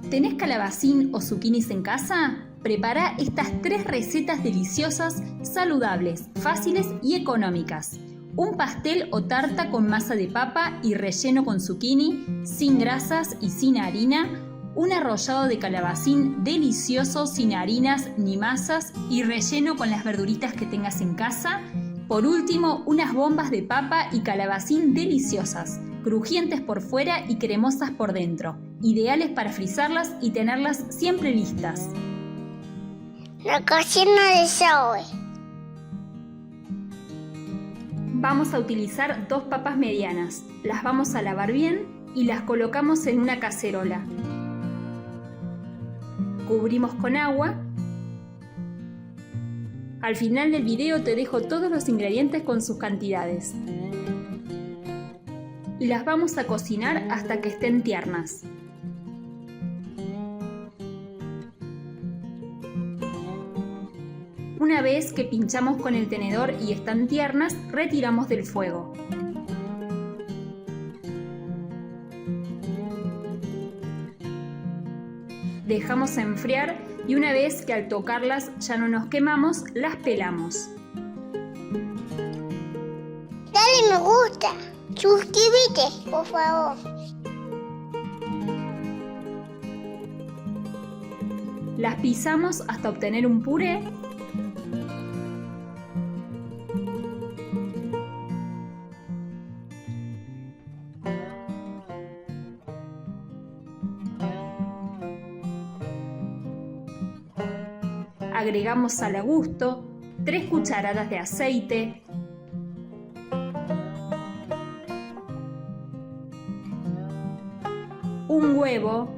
¿Tenés calabacín o zucchinis en casa? Prepara estas 3 recetas deliciosas, saludables, fáciles y económicas. Un pastel o tarta con masa de papa y relleno con zucchini, sin grasas y sin harina. Un arrollado de calabacín delicioso, sin harinas ni masas y relleno con las verduritas que tengas en casa. Por último, unas bombas de papa y calabacín deliciosas, crujientes por fuera y cremosas por dentro, ideales para frizarlas y tenerlas siempre listas. La cocina de Zoe. Vamos a utilizar 2 papas medianas. Las vamos a lavar bien y las colocamos en una cacerola. Cubrimos con agua. Al final del video te dejo todos los ingredientes con sus cantidades. Y las vamos a cocinar hasta que estén tiernas. Una vez que pinchamos con el tenedor y están tiernas, retiramos del fuego. Dejamos enfriar y una vez que al tocarlas ya no nos quemamos, las pelamos. Dale me gusta. Suscríbete, por favor. Las pisamos hasta obtener un puré. Agregamos sal a gusto, 3 cucharadas de aceite, un huevo,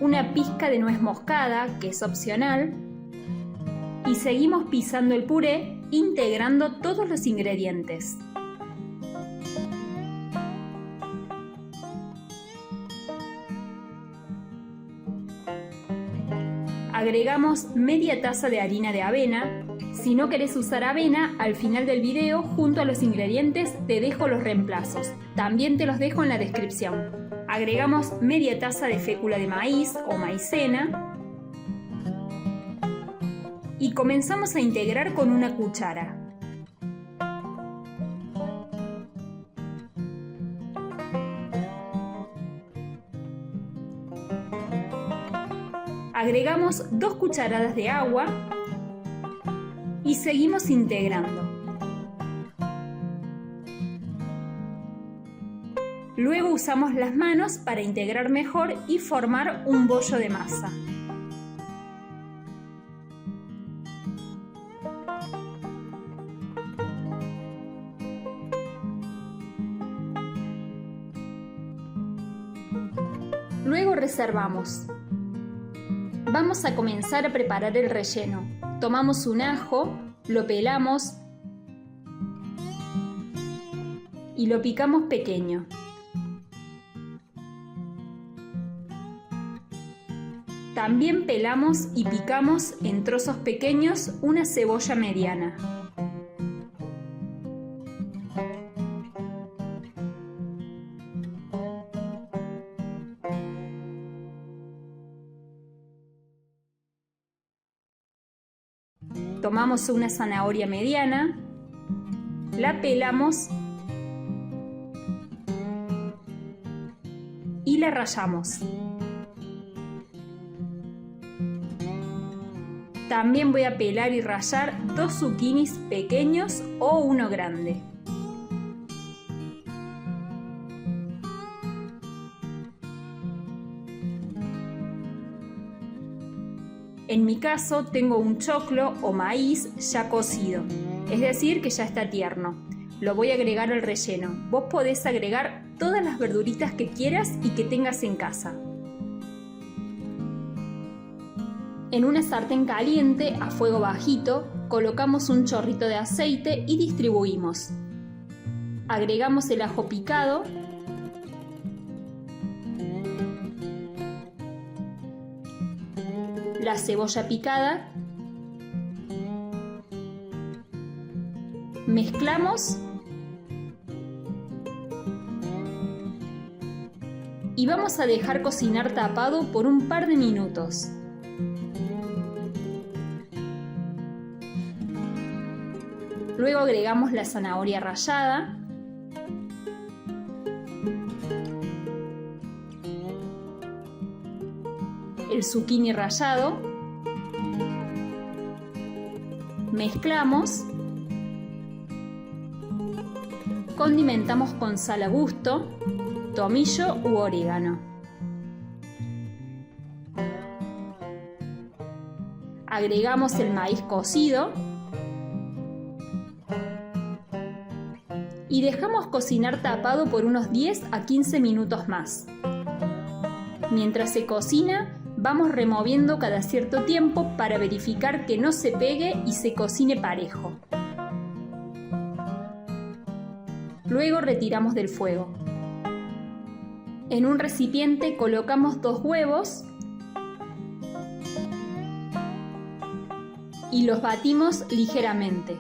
una pizca de nuez moscada, que es opcional, y seguimos pisando el puré, integrando todos los ingredientes. Agregamos media taza de harina de avena. Si no querés usar avena, al final del video, junto a los ingredientes, te dejo los reemplazos. También te los dejo en la descripción. Agregamos media taza de fécula de maíz o maicena. Y comenzamos a integrar con una cuchara. Agregamos 2 cucharadas de agua y seguimos integrando. Luego usamos las manos para integrar mejor y formar un bollo de masa. Luego reservamos. Vamos a comenzar a preparar el relleno. Tomamos un ajo, lo pelamos y lo picamos pequeño. También pelamos y picamos en trozos pequeños una cebolla mediana. Tomamos una zanahoria mediana, la pelamos y la rallamos. También voy a pelar y rallar 2 zucchinis pequeños o uno grande. En mi caso tengo un choclo o maíz ya cocido, es decir que ya está tierno. Lo voy a agregar al relleno. Vos podés agregar todas las verduritas que quieras y que tengas en casa. En una sartén caliente a fuego bajito colocamos un chorrito de aceite y distribuimos. Agregamos el ajo picado, la cebolla picada, mezclamos y vamos a dejar cocinar tapado por un par de minutos. Luego agregamos la zanahoria rallada, el zucchini rallado, mezclamos, condimentamos con sal a gusto, tomillo u orégano. Agregamos el maíz cocido y dejamos cocinar tapado por unos 10 a 15 minutos más. Mientras se cocina, vamos removiendo cada cierto tiempo para verificar que no se pegue y se cocine parejo. Luego retiramos del fuego. En un recipiente colocamos 2 huevos y los batimos ligeramente.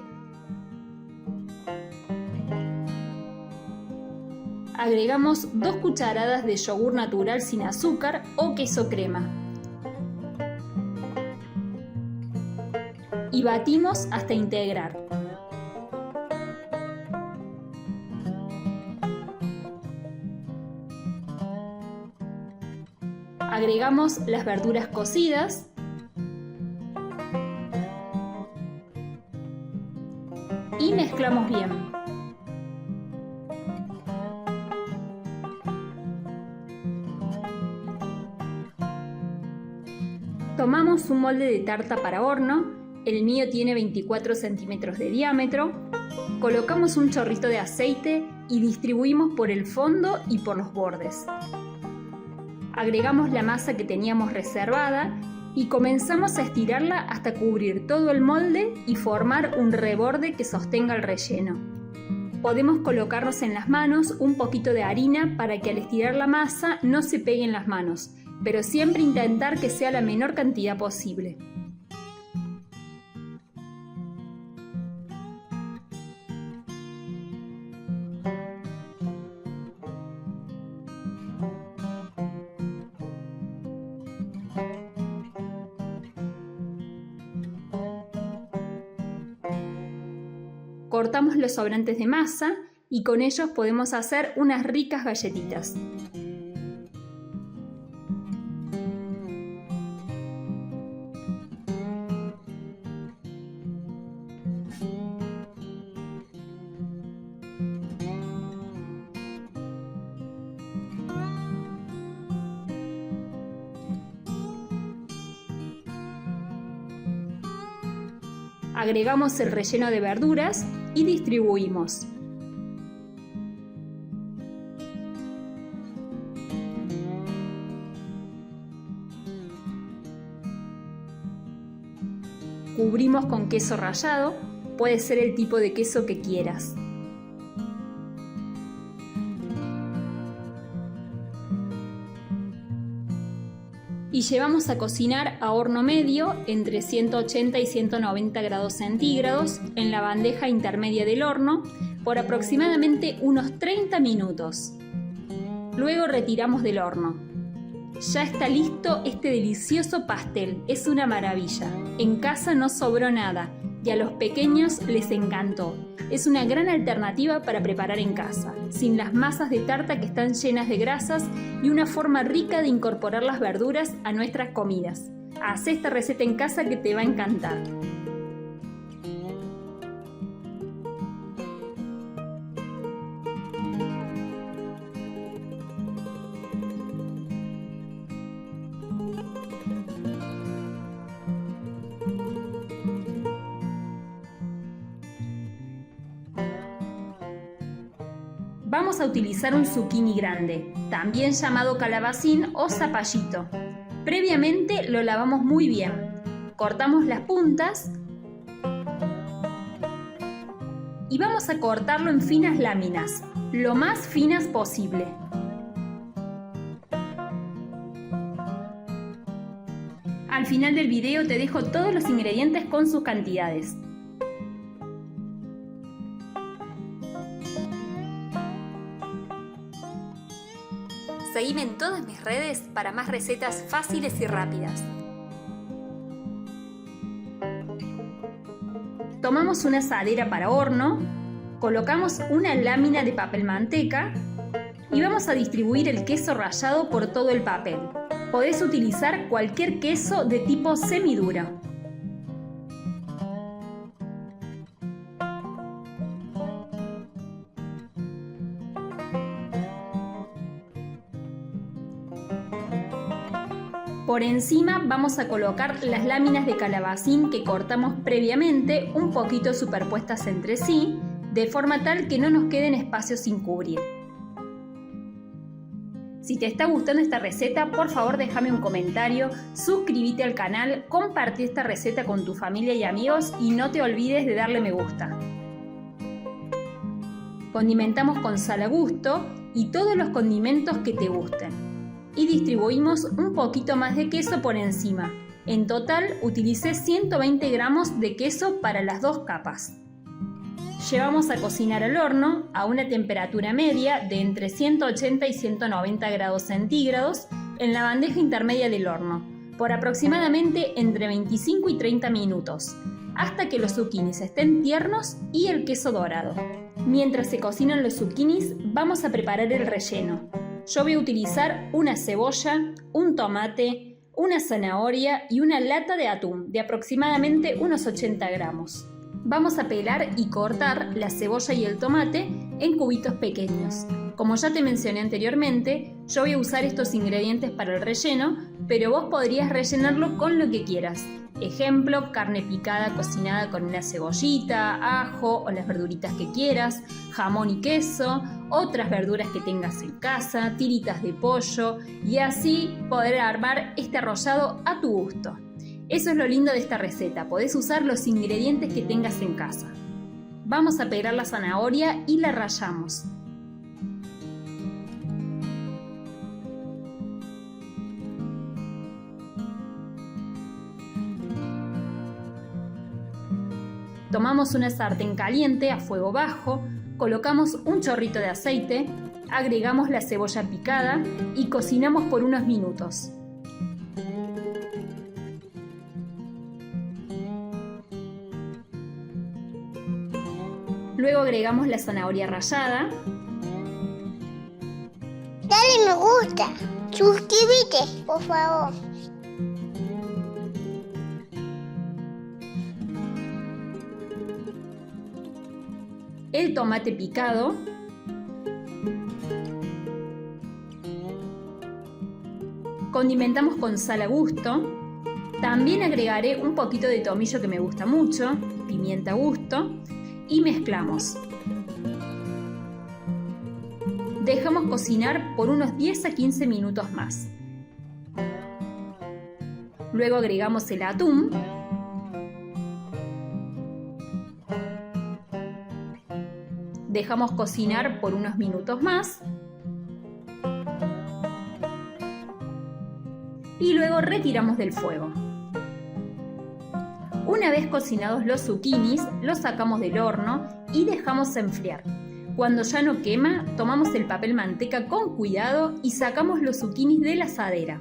Agregamos 2 cucharadas de yogur natural sin azúcar o queso crema. Y batimos hasta integrar. Agregamos las verduras cocidas y mezclamos bien. Tomamos un molde de tarta para horno, el mío tiene 24 centímetros de diámetro, colocamos un chorrito de aceite y distribuimos por el fondo y por los bordes. Agregamos la masa que teníamos reservada y comenzamos a estirarla hasta cubrir todo el molde y formar un reborde que sostenga el relleno. Podemos colocarnos en las manos un poquito de harina para que al estirar la masa no se pegue en las manos, pero siempre intentar que sea la menor cantidad posible. Cortamos los sobrantes de masa y con ellos podemos hacer unas ricas galletitas. Agregamos el relleno de verduras y distribuimos. Cubrimos con queso rallado, puede ser el tipo de queso que quieras. Y llevamos a cocinar a horno medio entre 180 y 190 grados centígrados en la bandeja intermedia del horno por aproximadamente unos 30 minutos. Luego retiramos del horno. Ya está listo este delicioso pastel, es una maravilla. En casa no sobró nada y a los pequeños les encantó. Es una gran alternativa para preparar en casa, sin las masas de tarta que están llenas de grasas y una forma rica de incorporar las verduras a nuestras comidas. Haz esta receta en casa que te va a encantar. Vamos a utilizar un zucchini grande, también llamado calabacín o zapallito. Previamente lo lavamos muy bien. Cortamos las puntas y vamos a cortarlo en finas láminas, lo más finas posible. Al final del video te dejo todos los ingredientes con sus cantidades. Seguí Seguime en todas mis redes para más recetas fáciles y rápidas. Tomamos una asadera para horno, colocamos una lámina de papel manteca y vamos a distribuir el queso rallado por todo el papel. Podés utilizar cualquier queso de tipo semiduro. Por encima vamos a colocar las láminas de calabacín que cortamos previamente, un poquito superpuestas entre sí, de forma tal que no nos queden espacios sin cubrir. Si te está gustando esta receta, por favor déjame un comentario, suscríbete al canal, comparte esta receta con tu familia y amigos y no te olvides de darle me gusta. Condimentamos con sal a gusto y todos los condimentos que te gusten. Y distribuimos un poquito más de queso por encima. En total utilicé 120 gramos de queso para las 2 capas. Llevamos a cocinar al horno a una temperatura media de entre 180 y 190 grados centígrados en la bandeja intermedia del horno, por aproximadamente entre 25 y 30 minutos, hasta que los zucchinis estén tiernos y el queso dorado. Mientras se cocinan los zucchinis, vamos a preparar el relleno. Yo voy a utilizar una cebolla, un tomate, una zanahoria y una lata de atún de aproximadamente unos 80 gramos. Vamos a pelar y cortar la cebolla y el tomate en cubitos pequeños. Como ya te mencioné anteriormente, yo voy a usar estos ingredientes para el relleno, pero vos podrías rellenarlo con lo que quieras. Ejemplo, carne picada cocinada con una cebollita, ajo o las verduritas que quieras, jamón y queso, otras verduras que tengas en casa, tiritas de pollo y así poder armar este arrollado a tu gusto. Eso es lo lindo de esta receta, podés usar los ingredientes que tengas en casa. Vamos a pelar la zanahoria y la rallamos. Tomamos una sartén caliente a fuego bajo, colocamos un chorrito de aceite, agregamos la cebolla picada y cocinamos por unos minutos. Luego agregamos la zanahoria rallada. Dale me gusta. Suscríbete, por favor. El tomate picado, condimentamos con sal a gusto, también agregaré un poquito de tomillo que me gusta mucho, pimienta a gusto y mezclamos. Dejamos cocinar por unos 10 a 15 minutos más. Luego agregamos el atún. Dejamos cocinar por unos minutos más y luego retiramos del fuego. Una vez cocinados los zucchinis, los sacamos del horno y dejamos enfriar. Cuando ya no quema, tomamos el papel manteca con cuidado y sacamos los zucchinis de la asadera.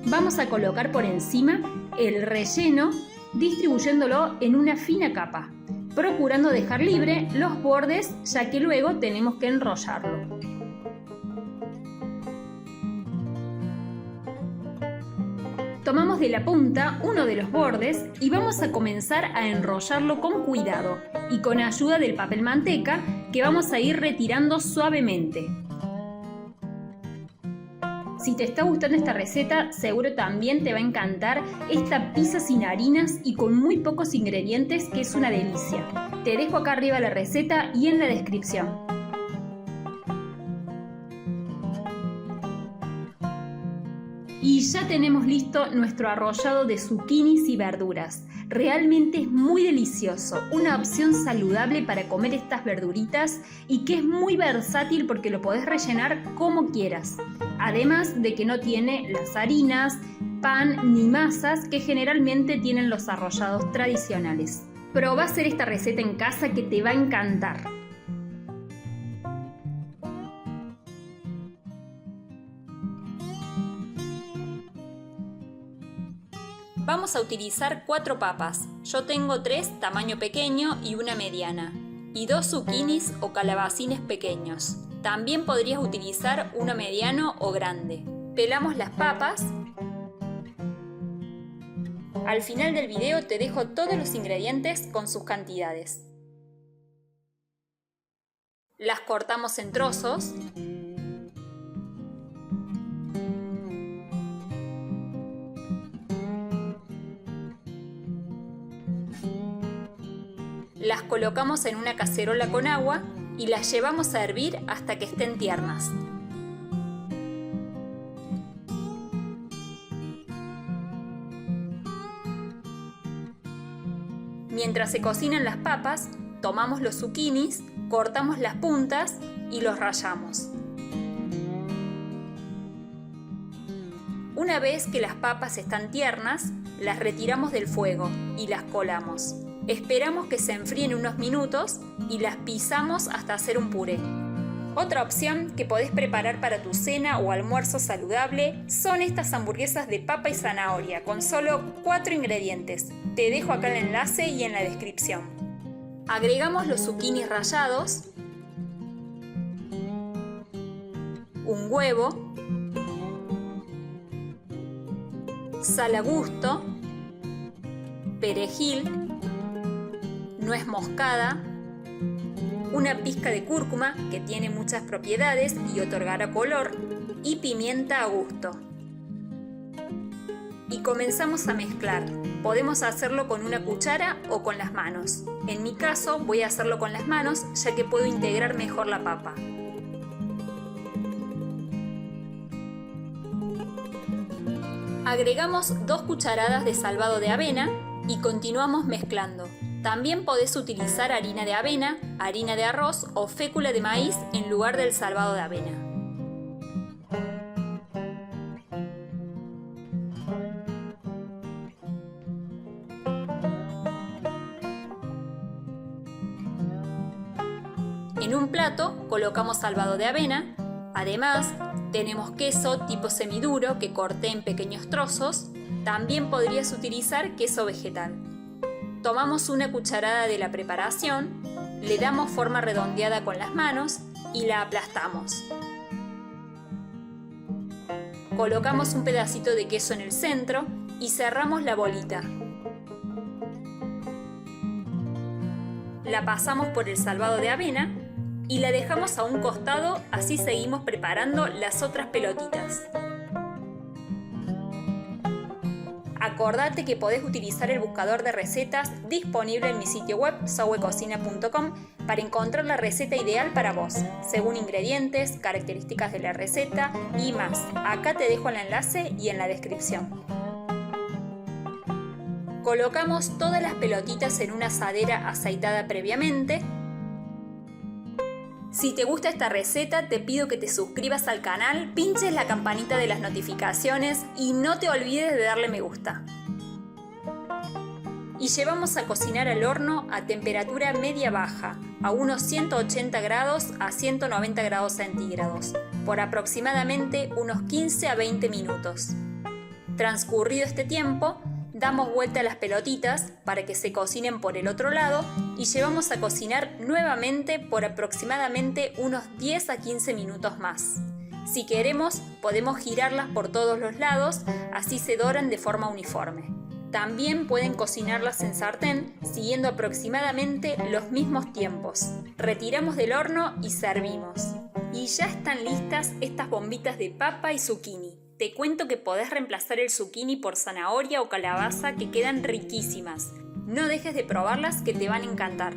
Vamos a colocar por encima el relleno distribuyéndolo en una fina capa, procurando dejar libre los bordes ya que luego tenemos que enrollarlo. Tomamos de la punta uno de los bordes y vamos a comenzar a enrollarlo con cuidado y con ayuda del papel manteca que vamos a ir retirando suavemente. Si te está gustando esta receta, seguro también te va a encantar esta pizza sin harinas y con muy pocos ingredientes, que es una delicia. Te dejo acá arriba la receta y en la descripción. Y ya tenemos listo nuestro arrollado de zucchinis y verduras. Realmente es muy delicioso, una opción saludable para comer estas verduritas y que es muy versátil porque lo podés rellenar como quieras. Además de que no tiene las harinas, pan ni masas que generalmente tienen los arrollados tradicionales. Probá hacer esta receta en casa que te va a encantar. Vamos a utilizar 4 papas. Yo tengo 3 tamaño pequeño y una mediana. Y 2 zucchinis o calabacines pequeños. También podrías utilizar uno mediano o grande. Pelamos las papas. Al final del video te dejo todos los ingredientes con sus cantidades. Las cortamos en trozos. Las colocamos en una cacerola con agua y las llevamos a hervir hasta que estén tiernas. Mientras se cocinan las papas, tomamos los zucchinis, cortamos las puntas y los rallamos. Una vez que las papas están tiernas, las retiramos del fuego y las colamos. Esperamos que se enfríen unos minutos y las pisamos hasta hacer un puré. Otra opción que podés preparar para tu cena o almuerzo saludable son estas hamburguesas de papa y zanahoria con solo 4 ingredientes. Te dejo acá el enlace y en la descripción. Agregamos los zucchinis rallados, un huevo, sal a gusto, perejil, nuez moscada, una pizca de cúrcuma que tiene muchas propiedades y otorgará color, y pimienta a gusto. Y comenzamos a mezclar. Podemos hacerlo con una cuchara o con las manos. En mi caso voy a hacerlo con las manos ya que puedo integrar mejor la papa. Agregamos 2 cucharadas de salvado de avena y continuamos mezclando. También podés utilizar harina de avena, harina de arroz o fécula de maíz en lugar del salvado de avena. En un plato colocamos salvado de avena. Además, tenemos queso tipo semiduro que corté en pequeños trozos. También podrías utilizar queso vegetal. Tomamos una cucharada de la preparación, le damos forma redondeada con las manos y la aplastamos. Colocamos un pedacito de queso en el centro y cerramos la bolita. La pasamos por el salvado de avena y la dejamos a un costado, así seguimos preparando las otras pelotitas. Acordate que podés utilizar el buscador de recetas disponible en mi sitio web zoecocina.com para encontrar la receta ideal para vos, según ingredientes, características de la receta y más. Acá te dejo el enlace y en la descripción. Colocamos todas las pelotitas en una asadera aceitada previamente. Si te gusta esta receta, te pido que te suscribas al canal, pinches la campanita de las notificaciones y no te olvides de darle me gusta. Y llevamos a cocinar al horno a temperatura media-baja, a unos 180 grados a 190 grados centígrados, por aproximadamente unos 15 a 20 minutos. Transcurrido este tiempo, damos vuelta a las pelotitas para que se cocinen por el otro lado y llevamos a cocinar nuevamente por aproximadamente unos 10 a 15 minutos más. Si queremos, podemos girarlas por todos los lados, así se doran de forma uniforme. También pueden cocinarlas en sartén, siguiendo aproximadamente los mismos tiempos. Retiramos del horno y servimos. Y ya están listas estas bombitas de papa y zucchini. Te cuento que podés reemplazar el zucchini por zanahoria o calabaza que quedan riquísimas. No dejes de probarlas que te van a encantar.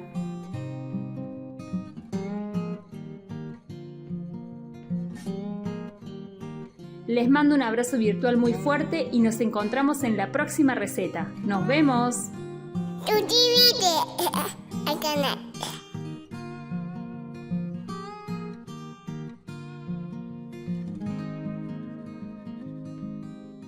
Les mando un abrazo virtual muy fuerte y nos encontramos en la próxima receta. ¡Nos vemos! Suscríbete al canal.